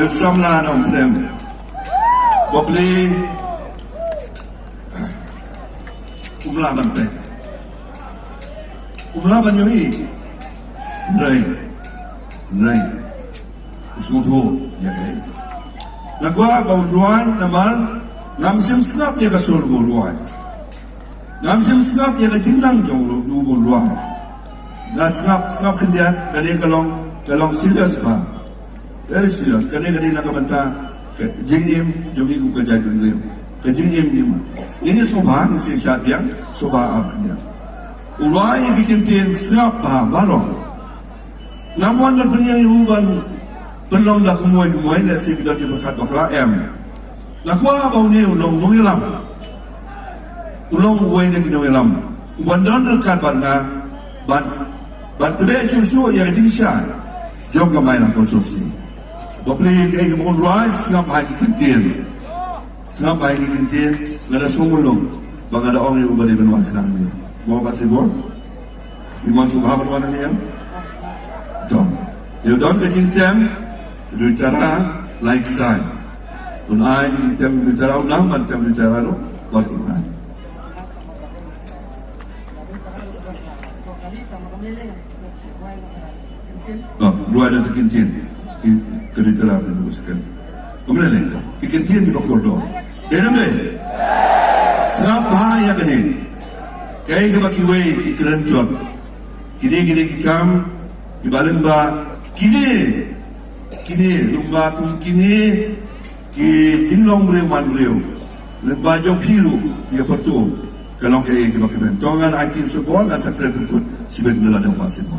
samla na umprem. Bopli umla bante. Umla banyoi. Rai. Usudo ya kai. Nagwa bawluan naman ngamsim snap ya kasur bawluan. Ngamsim snap ya kajinglang jong lu bawluan. Na snap kendian kali kalong serius ba. Very serious. Kali nakabanta jingim jogi ku kejadian dia. Kejingim ni mah. Ini soba si syat yang soba aknya. Ulai yang bikin tin snap ba balong. Namun berpenyang iuban belum dah kemuai dah si kita diberkat bakla nakwa bau ni ulong ilam kita ilam bandan dekat barna ban tebe susu yang dinisha jom ke main konstruksi bapli ke mon rai sampai kintin ngada sumulong bang ada orang yang ubah benua sana ni mau pasal bon iman subha benua ni you don't get them Dutara like sign. When I tem dutara unam and tem dutara no, what can I? No, dua ada terkintin. Kedutara dulu sekali. Kemudian lagi, terkintin di koridor. Denam deh. Serap bahaya kini. Kaya kebaki way ikiran jod. Kini kikam, ibalang ba kini lumba kini ki tinglong man breu lumba jok pilu dia pertu kalau ke bakiban tongan akin sebon asa kredit sibet nela dan pasif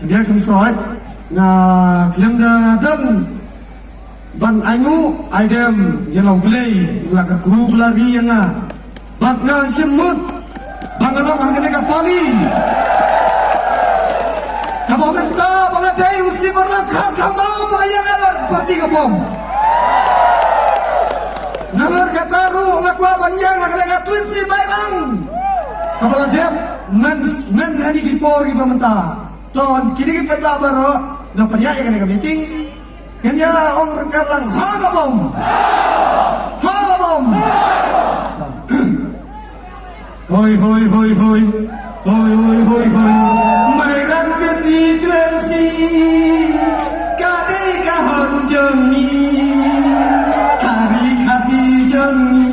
dia kan soat na film dan ban aingu aidem yang glei la ka group lagi yang bat nga semut bangalong ang kanaka pali kabong ta bangatay usi barlang kamau bayang alat pati kabong nalar kataru ngakwa banyang kanaka twin si bayang kabala dep men hadi gipor gi pamenta ton kini kita baro na panyaya kanaka meeting kanya orang kalang hagabom hoi mai ran beti tensi kadai kahon jengi hari kasih jengi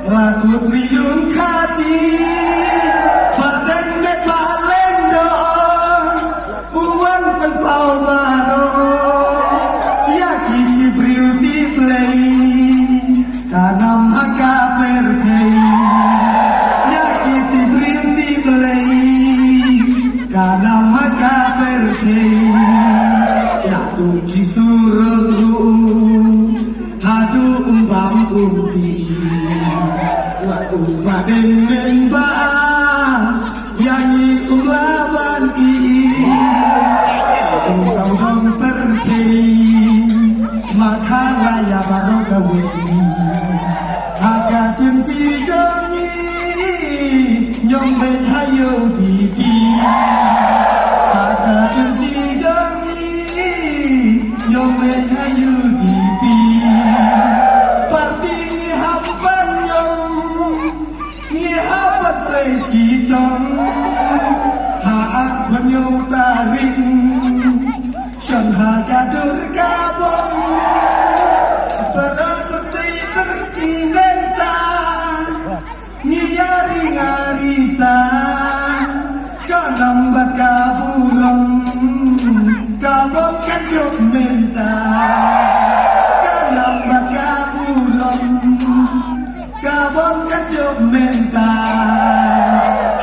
lakut riun kasih paten met balendo uan penpau baro kanam haka perkei yakiti brinti play kanam haka perkei yadu kisuru hadu umbang umti wadu baden memba yangi umlaban i saudong perkei maka raya baru kawin Hagatun si jongi nyong ben hayo pipi Hagatun si jongi nyong ben hayo pipi Parti ngihapan nyong ngihapat resitong haak banyo taring siyang hagadur kabong ngarisa kanambat kabulong kabok kacok menta kanambat kabulong kabok kacok menta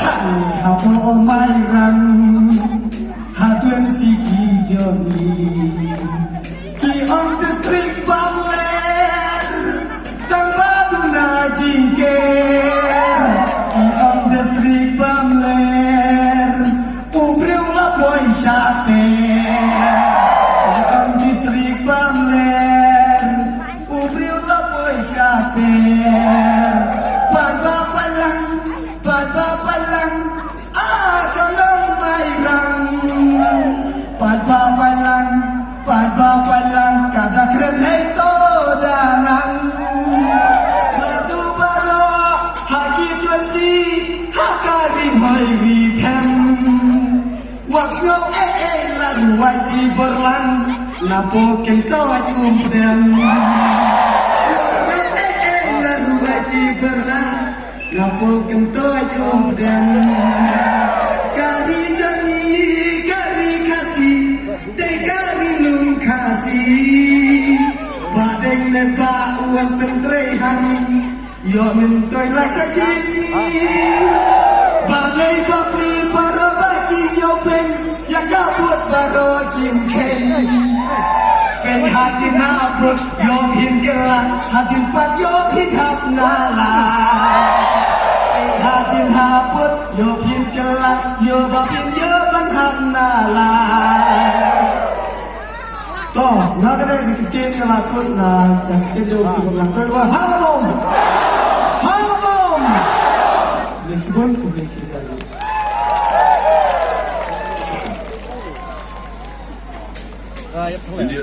hai hapo mairang hatuen siki jomi ki on the street bangler tanpa tuna jingke Sate, distrik Bangler, ubriu la poi sate. Bapalang kada keren heito danang Batu bara haki tuansi hakari mai ritem Wakno lan wasi berlang Lapo kento kumpudan Wakno lan wasi berlang Lapo kento kumpudan Kari jangi kari kasih Tekari lung kasih Badeng ne bauan pentrehan Yo mentoy la sajisi Balai bakli para baki yo pen Ya kabut baro kim ken Ken hati nabut yo pin gelak Hati pat yo pin hap nala Ken hati nabut yo pin gelak Yo bapin yo ban hap nala Toh, nggak kena dikitin kelakut nah Jakitin jauh si berlangkut Wah, halabom Halabom Lisbon, Provinsi Bali India.